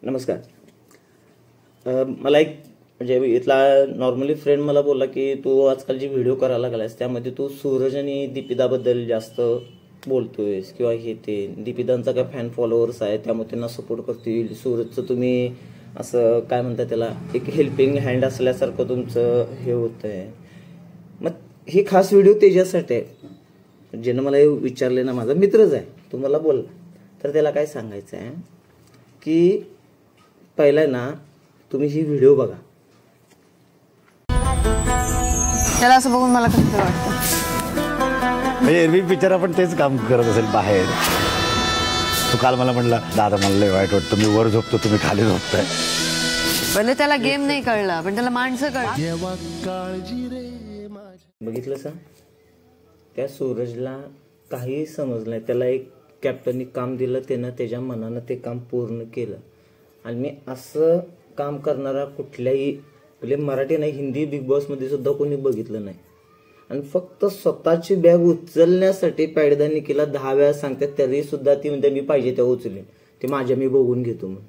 नमस्कार. मला एक म्हणजे इथला नॉर्मली फ्रेंड मला बोलला की तू आजकाल जी व्हिडिओ करायला लागलास त्यामध्ये तू सूरज आणि दीपिकाबद्दल जास्त बोलतोयस किंवा हे ते दीपिकांचा काय फॅन फॉलोअर्स आहे त्यामुळे त्यांना सपोर्ट करतील. सूरजचं तुम्ही असं काय म्हणता त्याला एक हेल्पिंग हँड असल्यासारखं तुमचं हे होतंय. मग ही खास व्हिडिओ त्याच्यासाठी आहे. ज्यानं मला विचारले ना, माझा मित्रच आहे, तुम्हाला बोलला तर त्याला काय सांगायचं आहे की पहिला ना तुम्ही ही व्हिडिओ बघा. त्याला असं बघून मला कसं वाटतं म्हणजे एरवी पिक्चर आपण तेच काम करत असेल बाहेर. तो काल मला म्हणला, दादा मला लय वाईट वाटतं, मी वर झोपतो तुम्ही खाली झोपताय. भले त्याला गेम नाही कळला पण त्याला माणसं कळली. बघितलं सा, त्या सूरजला काही समजलं नाही. त्याला एक कॅप्टननी काम दिलं, त्यानं त्याच्या मनानं ते काम पूर्ण केलं. आणि मी असं काम करणारा कुठल्याही म्हणजे मराठी नाही हिंदी बिग बॉसमध्ये सुद्धा कोणी बघितलं नाही. आणि फक्त स्वतःची बॅग उचलण्यासाठी पायडदानी केला 10 वेळा सांगतात तरी सुद्धा ती म्हणजे मी पाहिजे तेव्हा उचलेन, ते माझ्या मी बघून घेतो म्हणून.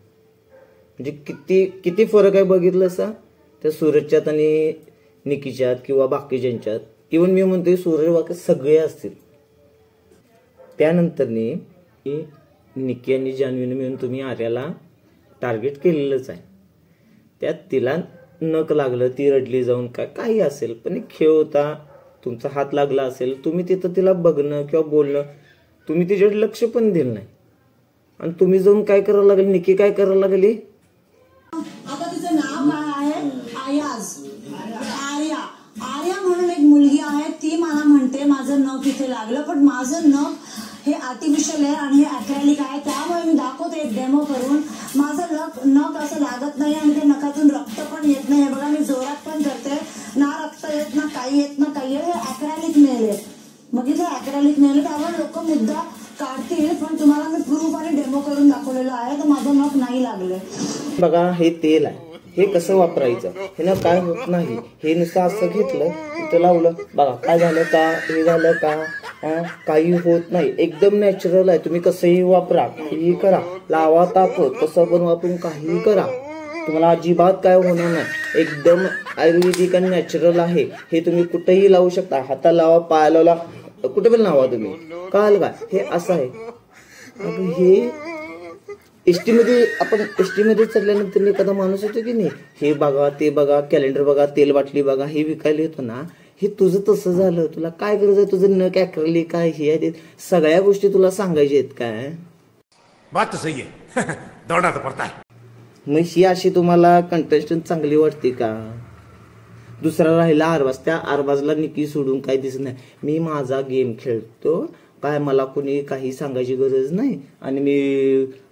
म्हणजे किती किती फरक आहे बघितलं सा त्या सूरजच्यात आणि निकीच्यात किंवा बाकीच्यांच्यात. इव्हन मी म्हणतोय सूरज बाकी सगळे असतील. त्यानंतरनी निकी आणि जान्हवीने मिळून तुम्ही आर्याला टार्गेट केलेलंच आहे. त्यात तिला नक लागलं, ती रडली जाऊन काही असेल, पण एक खेळ होता, तुमचा हात लागला असेल, तुम्ही तिथं तिला बघणं किंवा बोलणं तुम्ही तिच्याकडे लक्ष पण दिलं नाही. आणि तुम्ही जाऊन काय करायला लागले, निकी काय करायला लागली. आता तिचं नाव काय आहे, आयाज आर्या. आर्या म्हणून एक मुलगी आहे, ती मला म्हणते माझं नख इथे लागलं, पण माझं नख हे आर्टिफिशियल आहे आणि हे अॅक्रेलिक आहे, त्यामुळे मी दाखवते एक डेमो करून. माझं नख असं लागत नाही आणि त्या नखातून रक्त पण येत नाही. हे बघा मी जोरात पण करते, ना रक्त येत ना काही येत ना काही येत. हे अॅक्रेलिक नेल आहे, बघितलं अॅक्रेलिक नेल आहे, त्यामुळे लोक मुद्दा काढतील, पण तुम्हाला मी प्रूफ आणि डेमो करून दाखवलेलं आहे तर माझं नख नाही लागले. बघा हे तेल आहे, हे कसं वापरायचं, हे ना काय होत नाही. हे नुसतं असं घेतलं इथं लावलं, बघा काय झालं का, हे झालं का, काही होत नाही. एकदम नॅचरल आहे. तुम्ही कसंही वापरा, काहीही करा, लावा ताकद, कसं पण वापरून काहीही करा, तुम्हाला अजिबात काय होणार नाही. एकदम आयुर्वेदिक आणि नॅचरल आहे. हे तुम्ही कुठेही लावू शकता, हाताला लावा, पायाला लावा, कुठे पण लावा तुम्ही. कळलं का, हे असं आहे. हे एसटी मध्ये आपण एसटी मध्ये चढल्यानंतर एखादा माणूस येतो की नाही, हे बघा ते बघा, कॅलेंडर बघा, तेल बाटली बघा, हे विकायला येतो ना, हे तुझं तसं झालं. तुला काय गरज आहे, तुझं न काय करली काय, हे आहे सगळ्या गोष्टी तुला सांगायच्या आहेत काय. बात सही आहे. दौडा तर पडता है. मग ही अशी तुम्हाला कंटेस्टंट चांगली वाटते का. दुसरा राहिला आरबाज, त्या आरबाजला निकी सोडून काय दिसत नाही. मी माझा गेम खेळतो, काय मला कोणी काही सांगायची गरज नाही आणि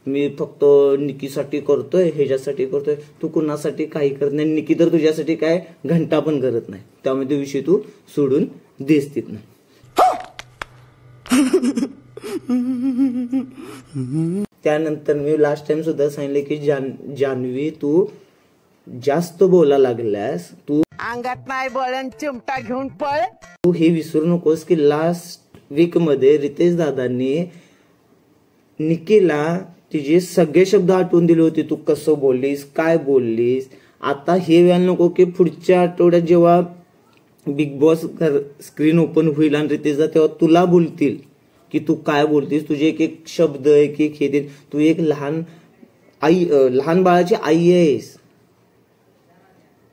मी फक्त निकीसाठी करतोय, ह्याच्यासाठी करतोय. तू कुणासाठी काही करत नाही. निकी तर तुझ्यासाठी काय घंटा पण करत नाही. त्यामुळे तो विषय तू सोडून देस तिथं. त्यानंतर मी लास्ट टाइम सुद्धा सांगितले की जान्हवी तू जास्त बोलायला लागल्यास, तू अंगात नाही बळण चिमटा घेऊन पळ. तू हे विसरू नकोस की लास्ट वीक मध्ये रितेश दादांनी निकीला तिचे सगळे शब्द आठवून दिले होते. तू कसं बोललीस, काय बोललीस. आता हे व्हायला नको की पुढच्या आठवड्यात जेव्हा बिग बॉस स्क्रीन ओपन होईल आणि रितेशदा तेव्हा तुला बोलतील की तू काय बोलतीस. तुझे एक एक शब्द एक एक हे दे. तू एक लहान बाळाची आई आहेस.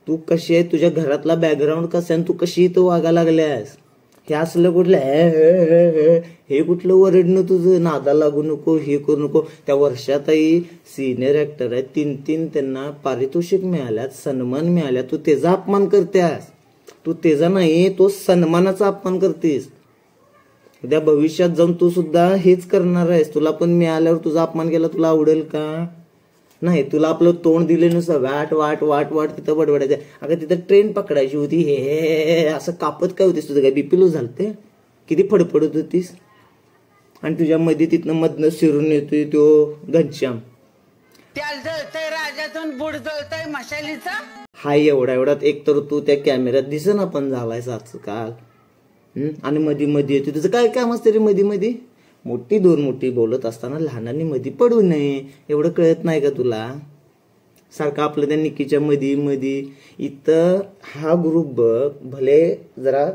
तू कशी आहे, तुझ्या घरातला बॅकग्राऊंड कसं आहे, तू कशी इथं वागायला लागल्यास. हे असलं कुठलं हे कुठलं वरडणं तुझं. नादा लागू नको, हे करू नको. त्या वर्षातही सिनियर ऍक्टर आहेत, 3 त्यांना पारितोषिक मिळाल्यात, सन्मान मिळाल्या. तू त्याचा अपमान करतेस. तू त्याचा नाही, तो सन्मानाचा अपमान करतेस. उद्या भविष्यात जाऊन तू सुद्धा हेच करणार आहेस. तुला पण मिळाल्यावर तुझा अपमान केला तुला आवडेल का नाही. तुला आपलं तोंड दिले नुसतं वाट वाट वाट वाट तिथं बडबडायचं. अगं तिथं ट्रेन पकडायची होती, हे असं कापत काय होतीस. तुझं काय बीपीलो झालते, किती फडफडत होतीस. आणि तुझ्या मध्ये तिथनं मधनं शिरून येतोय तो घनश्याम. त्याला जळतय राजातून बुड जळतय मशालीचा. हाय एवढ्यात एक तर तू त्या कॅमेऱ्यात दिसना पण झालायस आजकाल. आणि मध्ये मध्ये येते तुझं काय काम असतं रे मध्ये मध्ये. मोठी दोन मोठी बोलत असताना लहानांनी मध्ये पडू नये एवढं कळत नाही का तुला? सारखं आपलं त्या निकीच्या मध्ये इथं हा ग्रुप बघ, भले जरा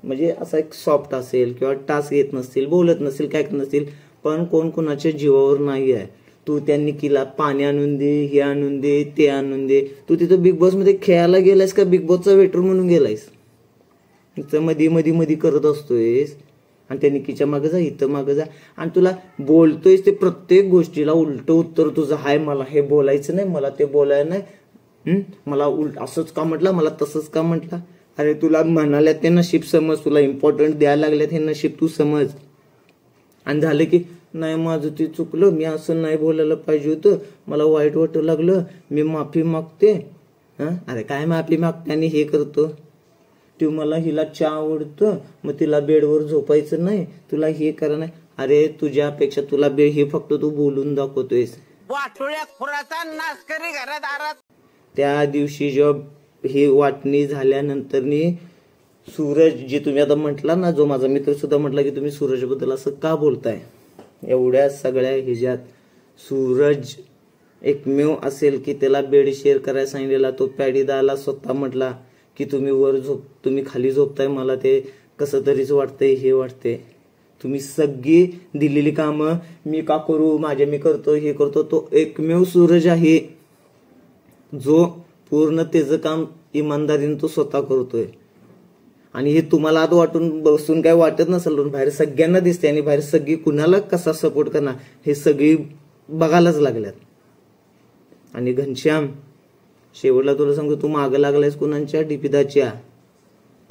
म्हणजे असा एक सॉफ्ट असेल किंवा टास्क घेत नसतील, बोलत नसतील, काय करत नसतील, पण कोण कोणाच्या जीवावर नाही आहे. तू त्या निकीला पाणी आणून दे, हे आणून दे, ते आणून दे. तू तिथं बिग बॉस मध्ये खेळायला गेलायस का बिग बॉसचा वेटर म्हणून गेलायस? इथं मध्ये करत असतोयस आणि त्या निकीच्या मागे जा, इथं मागे जा, आणि तुला बोलतोयस ते प्रत्येक गोष्टीला उलट उत्तर तुझं हाय. मला हे बोलायचं नाही, मला ते बोलायचं नाही, मला उलट असंच का म्हटलं, मला तसंच का म्हटलं. अरे तुला म्हणाल्यात ते नशीब समज, तुला इम्पॉर्टंट द्यायला लागल्यात हे नशीब तू समज. आणि झालं की नाही माझं ते चुकलं, मी असं नाही बोलायला पाहिजे होतं, मला वाईट वाटू लागलं, मी माफी मागते. अरे काय माफी मागते आणि हे करतो तू? मला हिला चहा आवडतं, मग तिला बेडवर झोपायचं नाही, तुला हे करा नाही. अरे तुझ्यापेक्षा तुला हे फक्त तू बोलून दाखवतोयस. वाटोळ्या खुराचा नाश करी घरात आरात. त्या दिवशी जेव्हा ही वाटणी झाल्यानंतर सूरज, जे तुम्ही आता म्हटला ना, जो माझा मित्र सुद्धा म्हटला की तुम्ही सूरजबद्दल असं का बोलताय, एवढ्या सगळ्या ह्याच्यात सूरज एकमेव असेल की त्याला बेड शेअर करायला सांगितलेला. तो पॅडीदाला स्वतः म्हटला की तुम्ही खाली झोपताय, मला ते कसं तरीच वाटतंय, हे वाटतंय. तुम्ही सगळी दिलेली कामं मी का करू, मी करतो, हे करतो. तो एकमेव सूरज आहे जो पूर्ण त्याचं काम इमानदारीने तो स्वतः करतोय. आणि हे तुम्हाला आता वाटून बसून काय वाटत नसेल, बाहेर सगळ्यांना दिसते आणि बाहेर सगळी कुणाला कसा सपोर्ट करणार हे सगळी बघायलाच लागल्यात. आणि घनश्याम, शेवटला तुला सांगतो, तू मागं लागलायस कुणाच्या, डीपीदाच्या.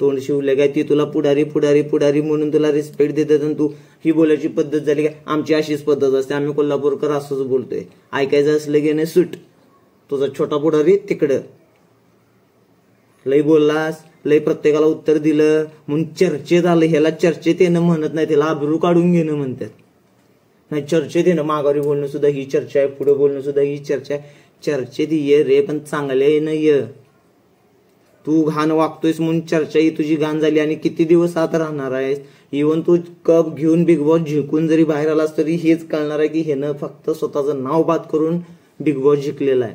तोंड शिवले काय, ती तुला पुढारी म्हणून तुला रिस्पेक्ट देतात आणि तू ही बोलायची पद्धत झाली काय, आमची अशीच पद्धत असते, आम्ही कोल्हापूरकर असंच बोलतोय. ऐकायचं असलं की नाही सुट, तुझा छोटा पुढारी तिकडं. लय बोललास, लय प्रत्येकाला उत्तर दिलं म्हणून चर्चेत आलं. ह्याला चर्चेत येणं म्हणत नाही, त्याला आबरू काढून घेणं म्हणतात. नाही, चर्चेत येणं, माघारी बोलणं सुद्धा ही चर्चा आहे, पुढे बोलणं सुद्धा ही चर्चा आहे. चर्चेत ये रे, पण चांगल्या येणं ये. तू घाण वागतोयस म्हणून चर्चा ही तुझी घाण झाली आणि किती दिवस आत राहणार आहेस. इव्हन तू कप घेऊन बिग बॉस जिंकून जरी बाहेर आलास तरी हेच कळणार आहे की हेनं फक्त स्वतःचं नाव बाद करून बिग बॉस जिंकलेला आहे.